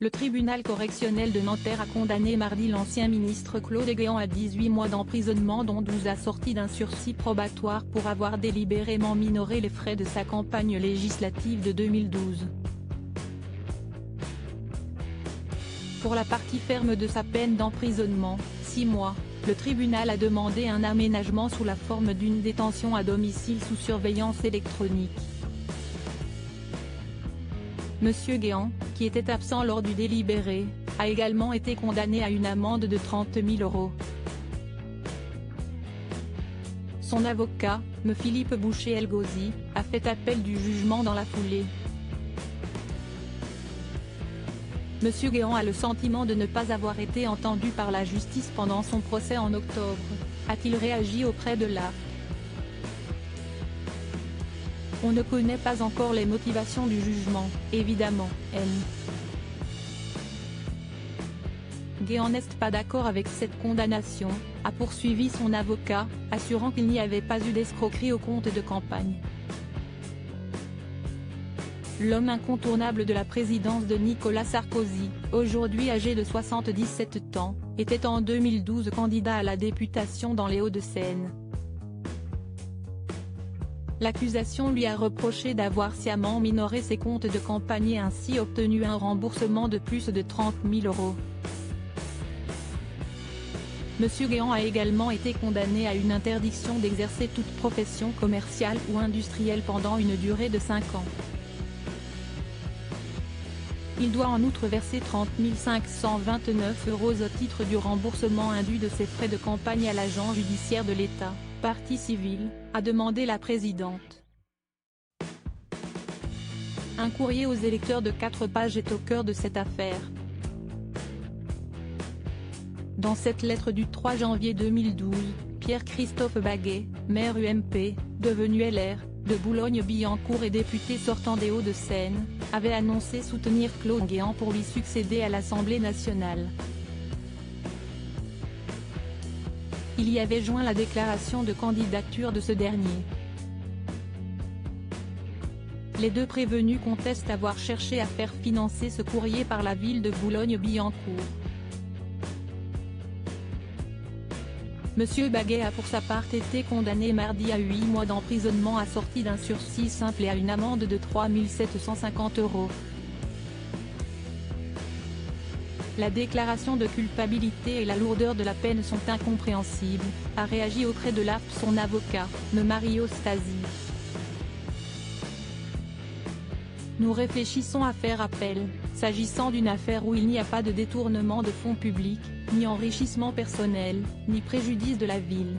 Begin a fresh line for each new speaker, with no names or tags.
Le tribunal correctionnel de Nanterre a condamné mardi l'ancien ministre Claude Guéant à 18 mois d'emprisonnement dont 12 assortis d'un sursis probatoire pour avoir délibérément minoré les frais de sa campagne législative de 2012. Pour la partie ferme de sa peine d'emprisonnement, 6 mois, le tribunal a demandé un aménagement sous la forme d'une détention à domicile sous surveillance électronique. Monsieur Guéant, qui était absent lors du délibéré, a également été condamné à une amende de 30 000 €. Son avocat, Me Philippe Boucher-Elgauzy, a fait appel du jugement dans la foulée. Monsieur Guéant a le sentiment de ne pas avoir été entendu par la justice pendant son procès en octobre, a-t-il réagi auprès de l'AFP. On ne connaît pas encore les motivations du jugement, évidemment, Guéant n'est pas d'accord avec cette condamnation, a poursuivi son avocat, assurant qu'il n'y avait pas eu d'escroquerie au compte de campagne. L'homme incontournable de la présidence de Nicolas Sarkozy, aujourd'hui âgé de 77 ans, était en 2012 candidat à la députation dans les Hauts-de-Seine. L'accusation lui a reproché d'avoir sciemment minoré ses comptes de campagne et ainsi obtenu un remboursement de plus de 30 000 €. Monsieur Guéant a également été condamné à une interdiction d'exercer toute profession commerciale ou industrielle pendant une durée de 5 ans. Il doit en outre verser 30 529 € au titre du remboursement indu de ses frais de campagne à l'agent judiciaire de l'État, partie civile, a demandé la présidente. Un courrier aux électeurs de 4 pages est au cœur de cette affaire. Dans cette lettre du 3 janvier 2012, Pierre-Christophe Baguet, maire UMP, devenu LR, de Boulogne-Billancourt et député sortant des Hauts-de-Seine, avait annoncé soutenir Claude Guéant pour lui succéder à l'Assemblée nationale. Il y avait joint la déclaration de candidature de ce dernier. Les deux prévenus contestent avoir cherché à faire financer ce courrier par la ville de Boulogne-Billancourt. Monsieur Baguet a pour sa part été condamné mardi à 8 mois d'emprisonnement assorti d'un sursis simple et à une amende de 3 750 €. La déclaration de culpabilité et la lourdeur de la peine sont incompréhensibles, a réagi auprès de l'AFP son avocat, Me Mario Stasi. Nous réfléchissons à faire appel, s'agissant d'une affaire où il n'y a pas de détournement de fonds publics, ni enrichissement personnel, ni préjudice de la ville.